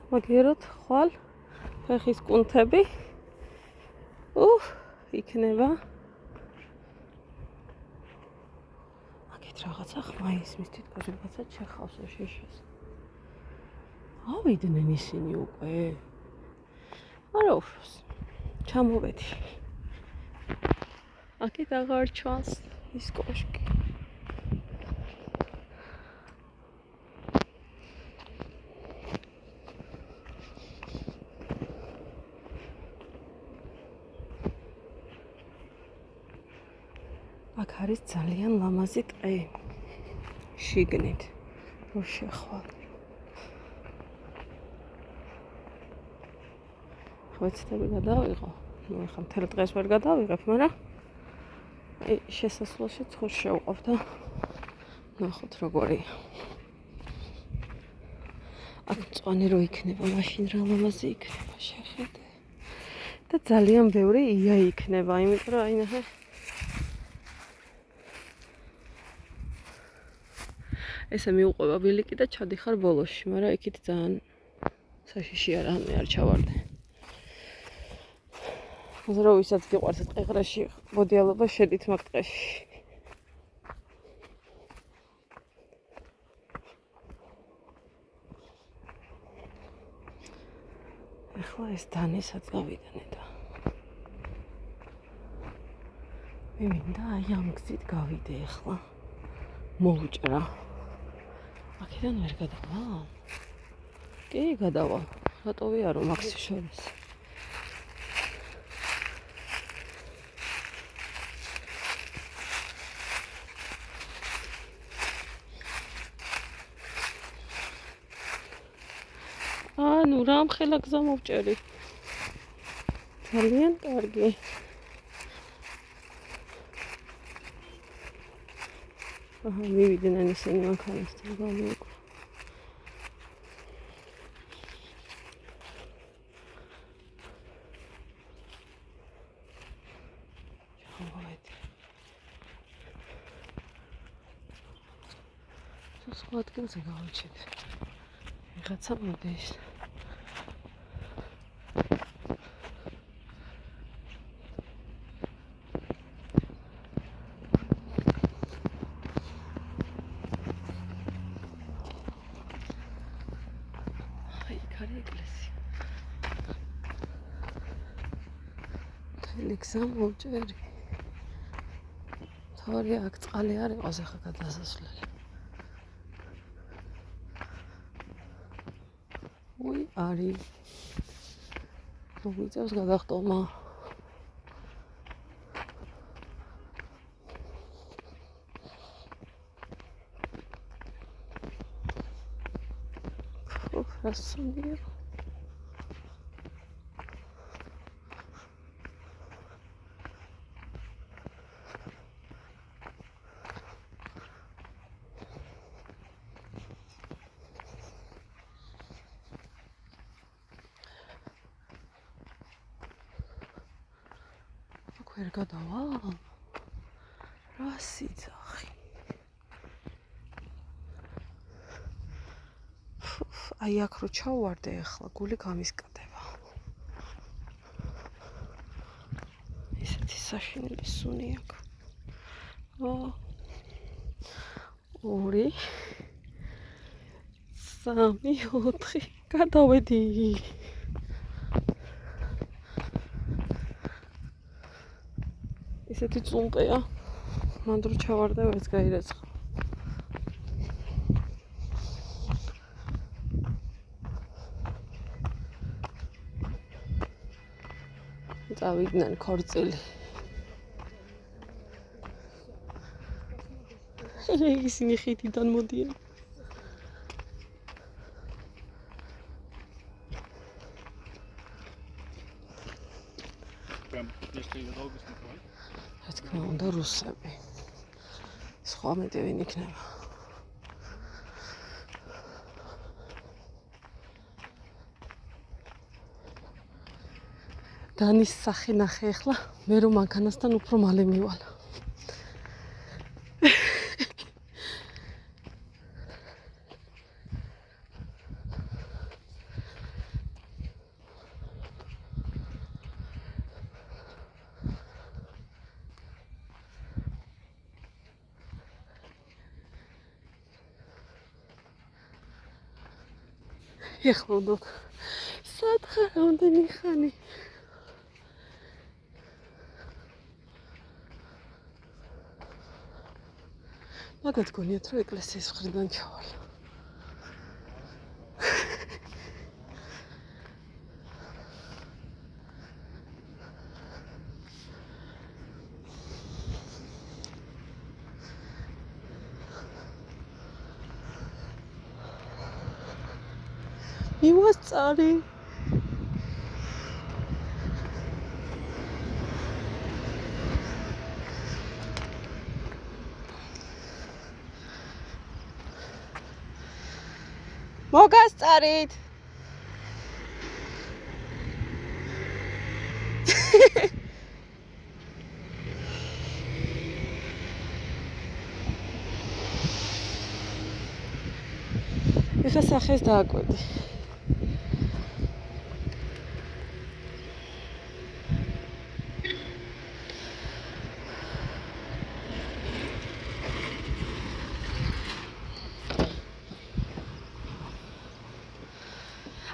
მაგეროთ ხვალ ფეხის კუნთები იქნება აქეთ რაღაცა ხმა ისმის თითქოს რაღაცა ჩეხავს შეშეს ავიდნენ ისინი უკვე არა უშავს ჩამოვედი აქეთ აღარ ჩანს ის კოშკი აქ არის ძალიან ლამაზი ტყე შიგნით რო შეხვალ ხვეცდები გადავიღო ნუ ახლა მთელ დღეს ვერ გადავიღებ მაგრამ შესასვლელში ცხურ შევყავ და ნახოთ როგორია აქ მწვანე რო იქნება მაშინ რა ლამაზი იქნება შეხედე და ძალიან ბევრი ია იქნება იმიტომ რომ აი ნახე ესე მიუყვება ბილიკი და ჩადიხარ ბოლოში, მაგრამ იქით ძალიან საშიში არ ჩავარდე. ზრო ვისაც გიყვარს ტყეღრაში მოდიალობა შედით მაგ ტყეში. ეხლა ეს დანისაც გავიდანე და მე მინდა აი ამ გზით გავიდე ეხლა. მოვუჭრა. აქედან ვერ გადავალ? კი, გადავალ. რატოვი არო მაქსი შორის. ანუ რამხელა გზა მოვჭერი. ძალიან კარგი. მივიდნენ ისინი მანქანასთან გამიუყვა. ჩავავედი. სხვა ადგილზე გავაჩეთ. ვიღაცა მოდის. გზა მოვჭერი. თორე აქ წყალი არ იყოს ახლა გადასასვლელი. უი, არის. მოგვიწევს გადახტომა. რასწორია. ვერ გადავალ? რა სიძახი. აი აქ რო ჩავვარდე ახლა გული გამისკდება. ესეთი საშინელი სუნი აქ. 2 3 4 გადავედი. ესეთი წუმპეა. მანდ რო ჩავარდე ვერც გაირეცხა. წავიდნენ ქორწილი. ისინი ხითიდან მოდიან. რა თქმა უნდა რუსები. სხვა მეტი ვინ იქნება. დანის სახე ნახე ახლა, მე რომ მანქანასთან უფრო მალე მივალ. ეხლა უნდა სათხარ რამდენი ხანი მაგათ გონიათ რომ ეკლესიის მხრიდან ჩავალ მივასწარი მოგასწარით ეხა სახეს დააკვირდი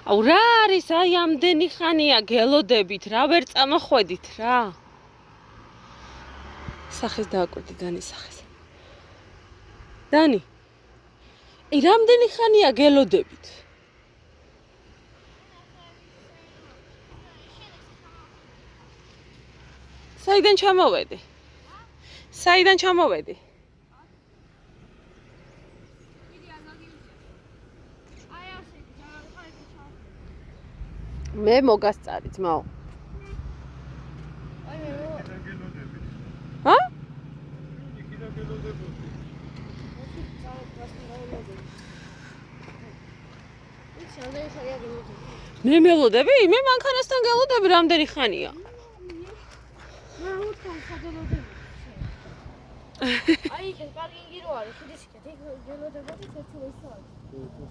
აუ რა არის აი ამდენი ხანია გელოდებით რა ვერ წამოხვედით რა სახეს დააკვირდი დანის სახეს დანი აი რამდენი ხანია გელოდებით საიდან ჩამოვედი მე მოგასწარით მაო ჰა? მე მელოდები? მე მანქანასთან გელოდები რამდენი ხანია? აი, ეს პარკინგი რო არის, ხიდის იქეთ, იქ გელოდებოდი 1 წუთი.